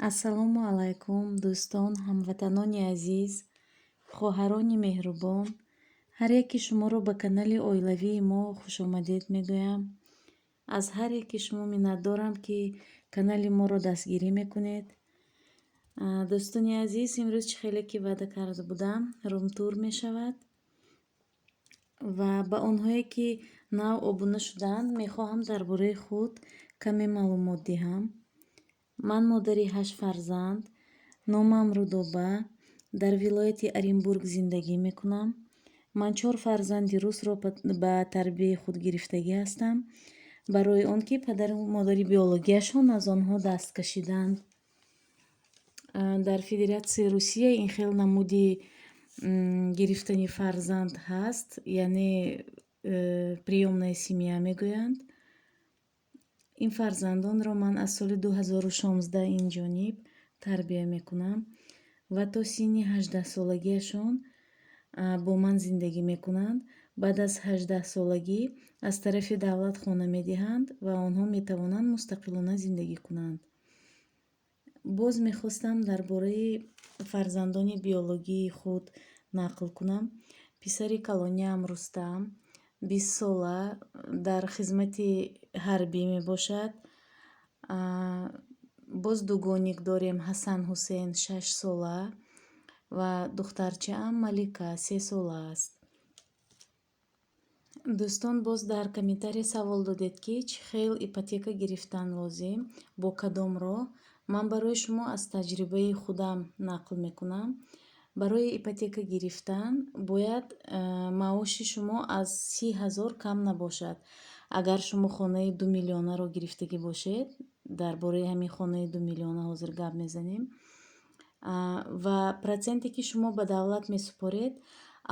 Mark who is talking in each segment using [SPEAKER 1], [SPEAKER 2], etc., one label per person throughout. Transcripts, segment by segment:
[SPEAKER 1] Ассалому алайкум, дӯстон, ҳамватанони азиз, хоҳарони меҳрубон. Ҳар яки шуморо ба канали оилавии мо хушомадед мегӯям. Аз ҳар яки шумо миннатдорам, ки канали моро дастгирӣ мекунед. Дӯстони азиз, имрӯз чӣ хеле ки ваъда карда будам, Рум-Тур мешавад ва ба онҳое ки нав обуна шудаанд, мехоҳам дар бораи худ каме маълумот диҳам. Ман модари 8 фарзанд, номам Рудоба, дар вилояти Оренбург зиндагӣ мекунам. Ман 4 фарзанди русро ба тарбияи худ гирифтагӣ ҳастам, барои он ки падару модари биологияшон аз онҳо даст кашиданд. Дар Федератсияи Русия ин хел намуди гирифтани фарзанд ҳаст, яъне приёмная семья мегӯянд. Ин фарзандонро ман аз соли 2016 инҷониб тарбия мекунам ва то синни 18-солагиашон бо ман зиндагӣ мекунанд. Баъд аз 18-солагӣ аз тарафи давлат хона медиҳанд ва онҳо метавонанд мустақилона зиндагӣ кунанд. Боз мехостам дар бораи фарзандони биологии худ нақл кунам. Писари калониам Рустам 20 сола дар хизмати ҳарбӣ мебошад. Боз дугоник дорем Ҳасан Ҳусейн 6 сола ва духтарчаам Малика 3 сола аст. дӯстон, боз дар комментария савол додед ки чӣ хел ипотека гирифтан лозим, бо кадом роҳ. Ман барои шумо аз таҷрибаи худам нақл мекунам. Барои ипотека гирифтан бояд маоши шумо аз 30 000 кам набошад. Агар шумо хонаи 2 миллионаро гирифтагӣ бошед, дар бораи ҳамин хонаи 2 миллиона ҳозир гап мезанем, ва проценте ки шумо ба давлат месупоред,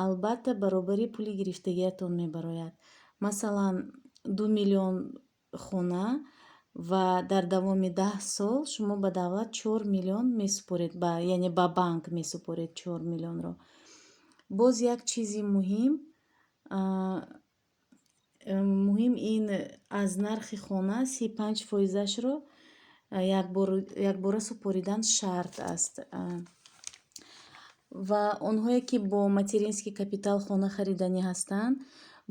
[SPEAKER 1] албатта баробари пули гирифтагиатон мебарояд. Масалан 2 миллион хона ва дар давоми 10 сол шумо ба давлат 4 миллион месупоред, яъне ба банк месупоред 4 миллионро. Боз як чизи муҳим ин аз нархи хона 35%-ашро якбора супоридан шарт аст. Ва онҳое ки бо материнский капитал хона хариданӣ ҳастанд,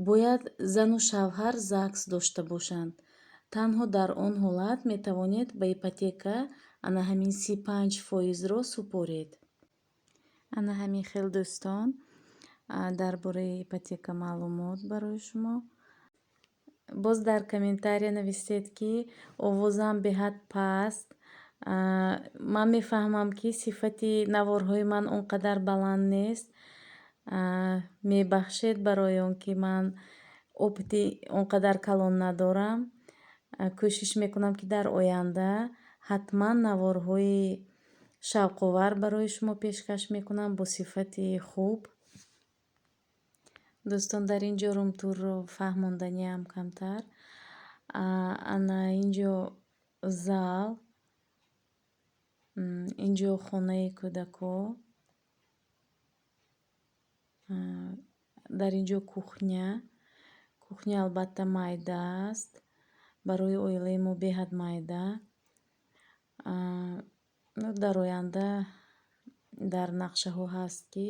[SPEAKER 1] бояд зану шавҳар ЗАГС дошта бошанд. Танҳо дар он ҳолат метавонед ба ипотека ана ҳамин 35%-ро супоред. Ана ҳамин хел дӯстон, дар бораи ипотека маълумот барои шумо. Боз дар комментария нависед ки овозам беҳад паст. Ман мефаҳмам ки сифати наворҳои ман он қадар баланд нест. Мебахшед барои он ки ман опити он қадар калон надорам. Кӯшиш мекунам ки дар оянда ҳатман наворҳои шавқовар барои шумо пешкаш мекунам бо сифати хуб. дӯстон, дар ин ҷо Рум-Турро фаҳмонданиам камтар. Ана ин ҷо зал, ин ҷо хонаи кӯдако, дар ин ҷо кухня албатта майда аст, барои оилаи мо беҳад майда. Дар оянда дар нақшаҳо ҳаст ки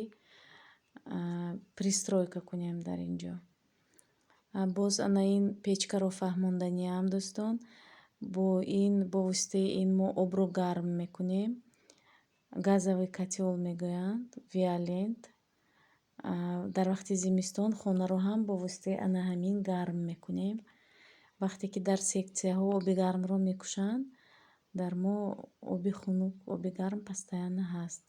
[SPEAKER 1] пристройка кунем дар ин ҷо. Боз ана ин печкаро фаҳмонданиам дӯстон. Бо воситаи ин мо обро гарм мекунем. Газовый котел мегӯянд, виолент. Дар вақти зимистон хонаро ҳам бо воситаи ана ҳамин гарм мекунем. вақте ки дар сексияҳо оби гармро мекушанд, дар мо оби хунук, оби гарм постоянно ҳаст.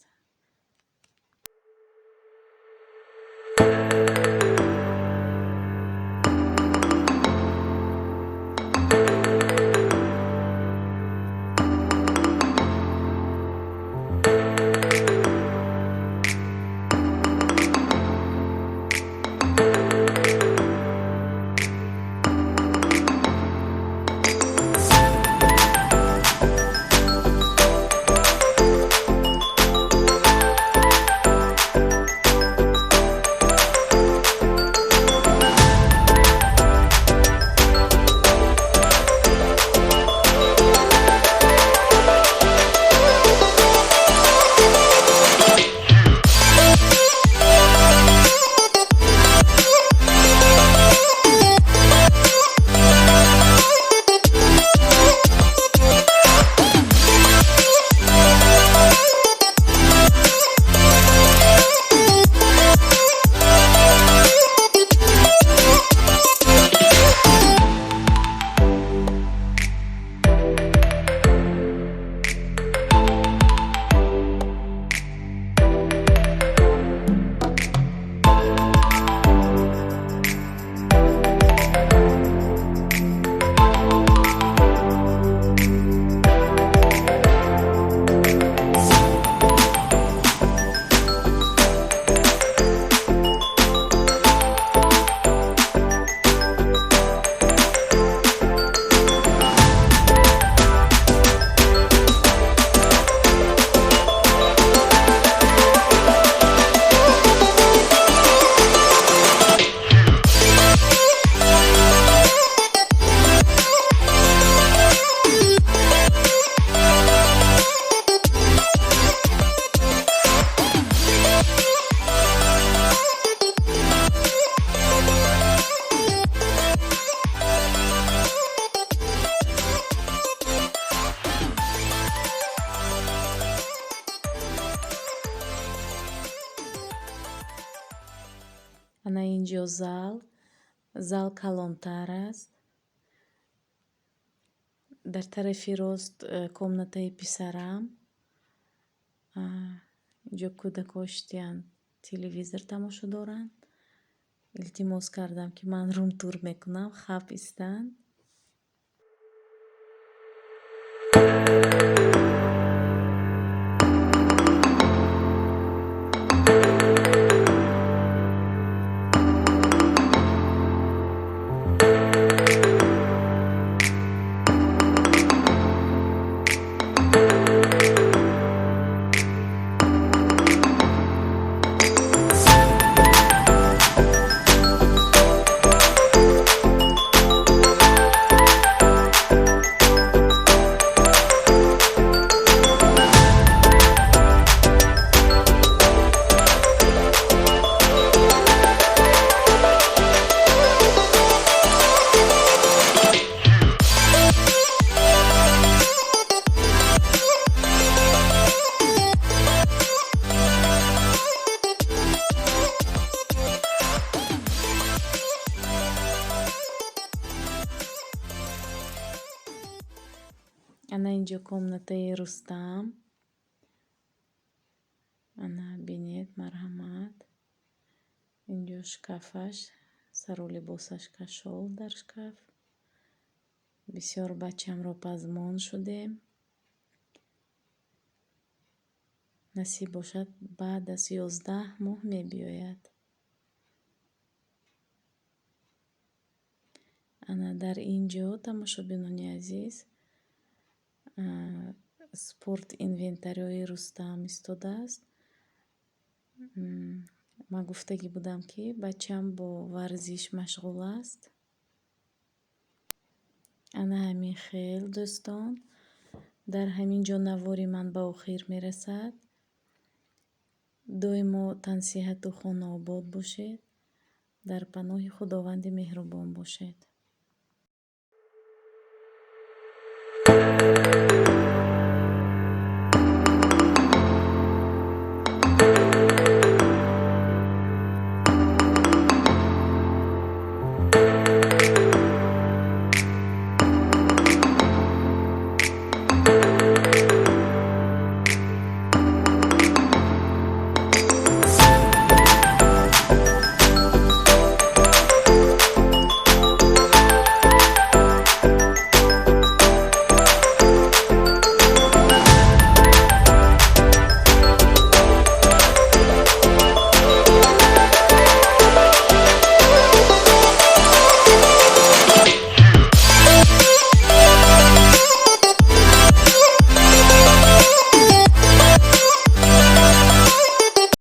[SPEAKER 1] инҷо зал калонтар аст. дар тарафи рост комнатаи писарам. инҷо кӯдакҳо шитиян телевизор тамошо доранд. илтимос кардам ки ман рум-тур мекунам, хаб истанд. ана инҷо комнатаи Рустам. ана бинед, марҳамат. инҷо шкафаш, сару либосаш кашол дар шкаф. бисёр бачамро пазмон шудем. насиб бошад баъд аз 11 моҳ мебиёяд. ана дар инҷо тамошобинони азиз спорт инвентарёи Рустам истодааст. ман гуфтагӣ будам ки бачам бо варзиш машғул аст. ана ҳамин хел дӯстон, дар ҳамин ҷо навори ман ба охир мерасад. доимо тансиҳату хона обод бошед. дар паноҳи худованди меҳрубон бошед.